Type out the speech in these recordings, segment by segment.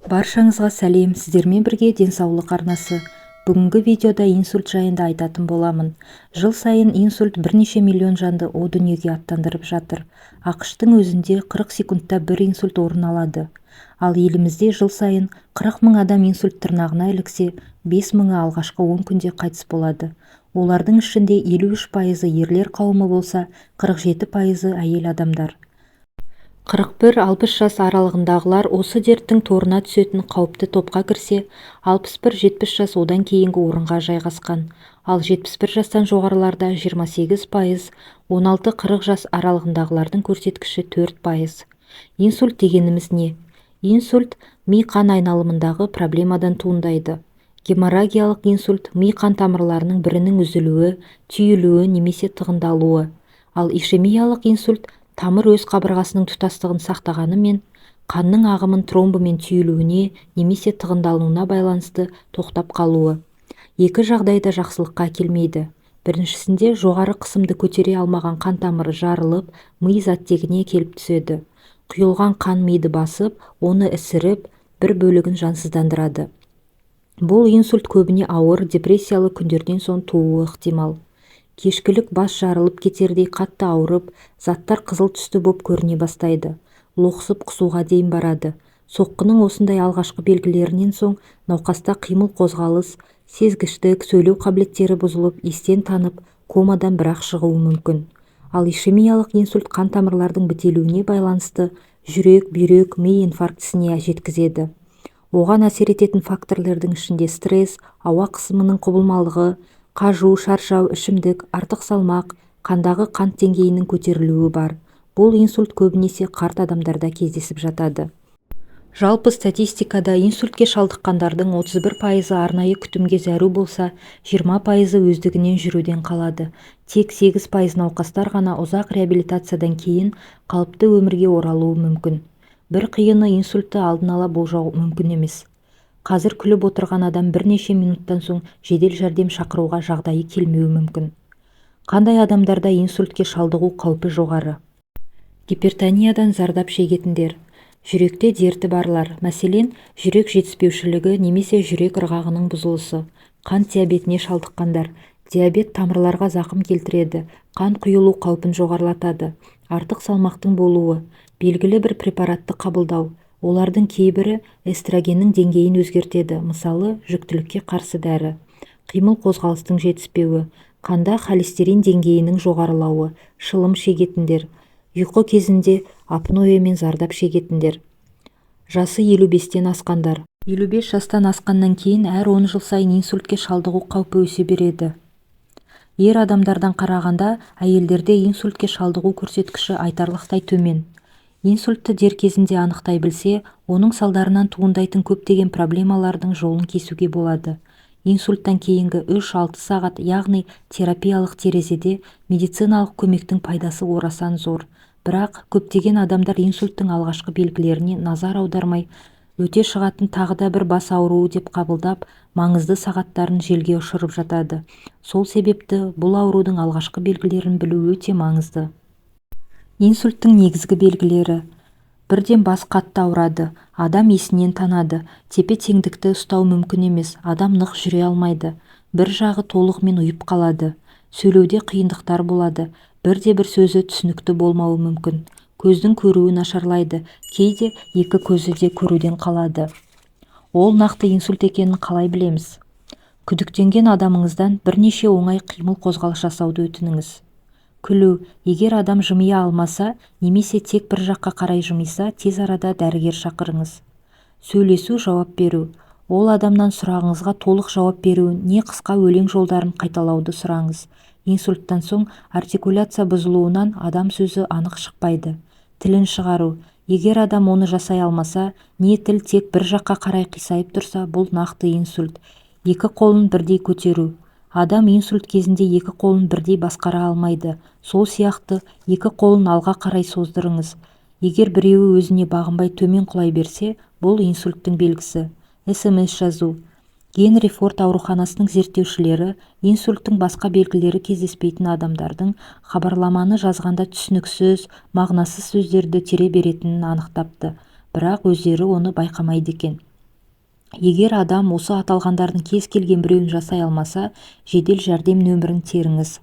Баршаңызға сәлем, сіздермен бірге денсаулық арнасы. Бүгінгі видеода инсульт жайында айтатын боламын. Жыл сайын инсульт бірнеше миллион жанды о дүниеге аттандырып жатыр. ақш-тың өзінде 40 секундта бір инсульт орын алады. Ал елімізде жыл сайын 40 мың адам инсульт тырнағына іліксе, 5 мыңы алғашқы 10 күнде қайтыс болады. Олардың ішінде 53% ерлер қауымы болса, 47% әйел адамдар. 41-60 жас аралығындағылар осы дерттің торына түсетін қауіпті топқа кірсе, 61-70 жас одан кейінгі орынға жайғасқан. Ал 71 жастан жоғарыларда 28%, 16-40 жас аралығындағылардың көрсеткіші 4%. Инсульт дегеніміз не? Инсульт ми қан айналымындағы проблемадан туындайды. Геморрагиялық инсульт ми қан тамырларының бірінің үзілуі, түйілуі немесе тығындалуы. Ал ишемиялық инсульт тамыр өз қабырғасының тұтастығын сақтағанымен, қанның ағымын тромбымен түйілуіне немесе тығындалуына байланысты тоқтап қалуы. Екі жағдайда жақсылыққа әкелмейді. Біріншісінде жоғары қысымды көтере алмаған қан тамыры жарылып, ми заттегіне келіп түседі. Құйылған қан миды басып, оны ісіріп, бір бөлігін жансыздандырады. Бұл инсульт көбіне ауыр депрессиялы күндерден соң тууы ықтимал. Кешкілік бас жарылып кетердей қатты ауырып, заттар қызыл түсті боп көріне бастайды. Лоқсып құсуға дейін барады. Соққының осындай алғашқы белгілерінен соң науқаста қимыл қозғалыс, сезгіштік, сөйлеу қабілеттері бұзылып, естен танып, комадан бірақ шығуы мүмкін. Ал ишемиялық инсульт қан тамырлардың бітелуіне байланысты жүрек, бүйрек, ми инфарктісіне жеткізеді. Оған әсер ететін факторлардың ішінде стресс, ауа қысымының құбылмалығы, қажу, шаршау, ішімдік, артық салмақ, қандағы қант деңгейінің көтерілуі бар. Бұл инсульт көбінесе қарт адамдарда кездесіп жатады. Жалпы статистикада инсультке шалдыққандардың 31% арнайы күтімге зәру болса, 20% өздігінен жүруден қалады. Тек 8% науқастар ғана ұзақ реабилитациядан кейін қалыпты өмірге оралуы мүмкін. Бір қиыны инсультті алдын ала болжау мүмкін емес. Қазір күліп отырған адам бірнеше минуттан соң жедел жәрдем шақыруға жағдайы келмеуі мүмкін. Қандай адамдарда инсультке шалдығу қаупі жоғары? Гипертониядан зардап шегетіндер, жүректе дерті барлар, мәселен, жүрек жетіспеушілігі немесе жүрек ырғағының бұзылысы, қант диабетіне шалдыққандар. Диабет тамырларға зақым келтіреді, қан құйылу қаупін жоғарлатады, артық салмақтың болуы, белгілі бір препаратты қабылдау. Олардың кейбірі эстрогеннің деңгейін өзгертеді, мысалы, жүктілікке қарсы дәрі. Қимыл қозғалыстың жетіспеуі, қанда холестерин деңгейінің жоғарылауы, шылым шегетіндер, ұйқы кезінде апноэмен зардап шегетіндер. Жасы 55-тен асқандар. 55 жастан асқаннан кейін әр 10 жыл сайын инсультке шалдығу қаупі өсе береді. Ер адамдардан қарағанда әйелдерде инсультке шалдығу көрсеткіші айтарлықтай төмен. Инсультті дер кезінде анықтай білсе, оның салдарынан туындайтын көптеген проблемалардың жолын кесуге болады. Инсульттан кейінгі 3-6 сағат, яғни терапиялық терезеде медициналық көмектің пайдасы орасан зор. Бірақ көптеген адамдар инсульттың алғашқы белгілеріне назар аудармай, өте шығатын тағы да бір бас ауруы деп қабылдап, маңызды сағаттарын желге ұшырып жатады. Сол себепті бұл аурудың алғашқы белгілерін білу өте маңызды. Инсульттің негізгі белгілері: бірден бас қатты ауырады, адам есінен танады, тепе-теңдікті ұстау мүмкін емес, адам нық жүре алмайды, бір жағы толығымен ұйып қалады, сөйлеуде қиындықтар болады, бірде-бір сөзі түсінікті болмауы мүмкін, көздің көруі нашарлайды, кейде екі көзі де көруден қалады. Ол нақты инсульт екенін қалай білеміз? Күдіктенген адамыңыздан бірнеше оңай қимыл қозғалыс жасауды өтініңіз. Күлу, егер адам жымия алмаса, немесе тек бір жаққа қарай жымиса, тез арада дәрігер шақырыңыз. Сөйлесу, жауап беру. Ол адамнан сұрағыңызға толық жауап беруін, не қысқа өлең жолдарын қайталауды сұраңыз. Инсульттан соң артикуляция бұзылуынан адам сөзі анық шықпайды. Тілін шығару. Егер адам оны жасай алмаса, не тіл тек бір жаққа қарай қисайып тұрса, бұл нақты инсульт. Екі қолын бірдей көтеру. Адам инсульт кезінде екі қолын бірдей басқара алмайды. Сол сияқты екі қолын алға қарай создырыңыз. Егер біреуі өзіне бағынбай төмен құлай берсе, бұл инсульттің белгісі. СМС жазу. Генри Форд ауруханасының зерттеушілері инсульттің басқа белгілері кездеспейтін адамдардың хабарламаны жазғанда түсініксіз, мағынасыз сөздерді тере беретінін анықтапты, бірақ өздері оны байқамайды екен. Егер адам осы аталғандардың кез келген біреуін жасай алмаса, жедел жәрдем нөмірін теріңіз.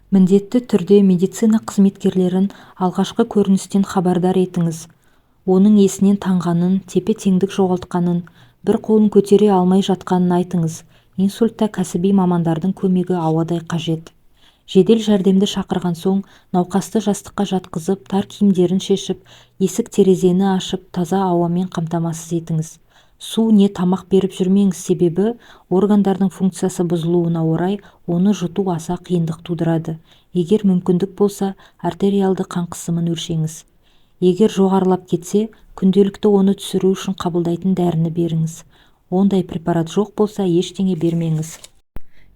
Міндетті түрде медицина қызметкерлерін алғашқы көріністен хабардар етіңіз. Оның есінен танғанын, тепе-теңдік жоғалтқанын, бір қолын көтере алмай жатқанын айтыңыз. Инсультта кәсіби мамандардың көмегі ауадай қажет. Жедел жәрдемді шақырған соң, науқасты жастыққа жатқызып, тар киімдерін шешіп, есік-терезені ашып, таза ауамен қамтамасыз етіңіз. Су не тамақ беріп жүрмеңіз, себебі органдардың функциясы бұзылуына орай оны жұту аса қиындық тудырады. Егер мүмкіндік болса, артериалды қан қысымын өлшеңіз. Егер жоғарылап кетсе, күнделікті оны түсіру үшін қабылдайтын дәріні беріңіз. Ондай препарат жоқ болса, ештеңе бермеңіз.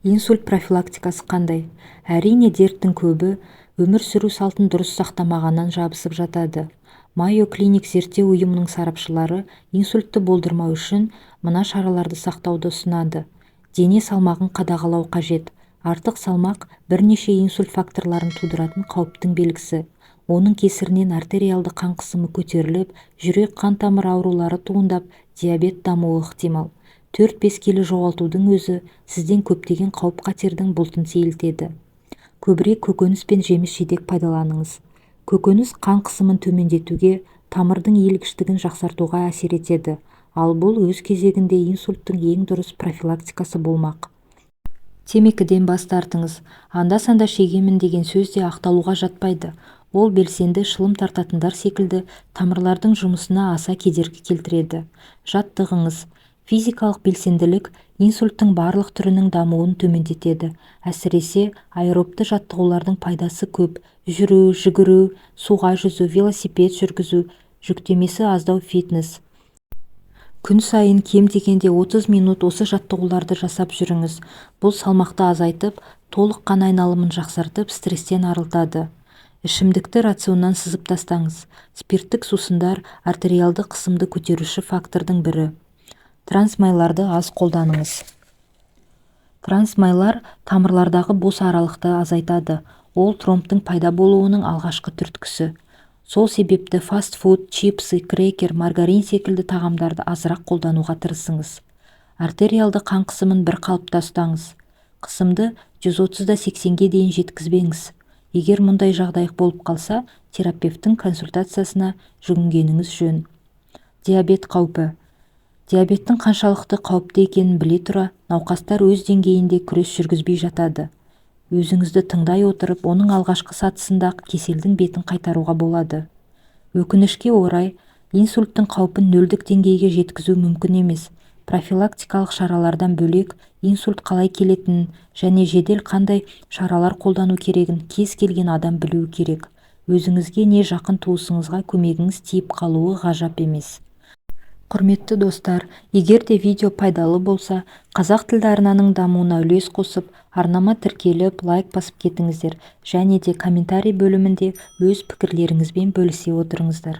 Инсульт профилактикасы қандай? Әрине, дерттің көбі өмір сүру салтын дұрыс сақтамағаннан жабысып жатады. Майо Клиник зерттеу ұйымының сарапшылары инсультті болдырмау үшін мына шараларды сақтауды ұсынады. Дене салмағын қадағалау қажет. Артық салмақ бірнеше инсульт факторларын тудыратын қауіптің белгісі. Оның кесірінен артериалды қан қысымы көтеріліп, жүрек қан тамыр аурулары туындап, диабет дамуы ықтимал. 4-5 келі жоғалтудың өзі сізден көптеген қауіп-қатердің бұлтын сейілтеді. Көбірек көкөніс пен жеміс-жидек пайдаланыңыз. Көкөніс қан қысымын төмендетуге, тамырдың иілгіштігін жақсартуға әсер етеді, ал бұл өз кезегінде инсульттың ең дұрыс профилактикасы болмақ. Темекіден бас тартыңыз. Анда-санда шегемін деген сөз де ақталуға жатпайды. Ол белсенді шылым тартатындар секілді тамырлардың жұмысына аса кедергі келтіреді. Жаттығыңыз. Физикалық белсенділік инсульттың барлық түрінің дамуын төмендетеді. Әсіресе аэробты жаттығулардың пайдасы көп. Жүру, жүгіру, суға жүзу, велосипед жүргізу, жүктемесі аздау фитнес. Күн сайын кем дегенде 30 минут осы жаттығуларды жасап жүріңіз. Бұл салмақты азайтып, толық қан айналымын жақсартып, стресстен арылтады. Ішімдікті рационнан сызып тастаңыз. Спирттік сусындар артериалды қысымды көтеруші фактордың бірі. Трансмайларды аз қолданыңыз. Трансмайлар тамырлардағы бос аралықты азайтады. Ол тромбтың пайда болуының алғашқы түрткісі. Сол себепті фастфуд, чипсы, крекер, маргарин секілді тағамдарды азырақ қолдануға тырысыңыз. Артериалды қан қысымын бір қалыпта ұстаңыз. Қысымды 130-80-ге дейін жеткізбеңіз. Егер мұндай жағдай болып қалса, терапевттің консультациясына жүгінгеніңіз жөн. Диабет қаупі. Диабеттің қаншалықты қауіпті екенін біле тұра, науқастар өз деңгейінде күрес жүргізбей жатады. Өзіңізді тыңдай отырып, оның алғашқы сатысында-ақ кеселдің бетін қайтаруға болады. Өкінішке орай, инсульттың қаупін нөлдік деңгейге жеткізу мүмкін емес. Профилактикалық шаралардан бөлек, инсульт қалай келетінін және жедел қандай шаралар қолдану керегін кез келген адам білуі керек. Өзіңізге не жақын туысыңызға көмегіңіз тиіп қалуы ғажап емес. Құрметті достар, егер де видео пайдалы болса, қазақ тілді арнаның дамуына үлес қосып, арнама тіркеліп, лайк басып кетіңіздер, және де комментарий бөлімінде өз пікірлеріңізбен бөлісе отырыңыздар.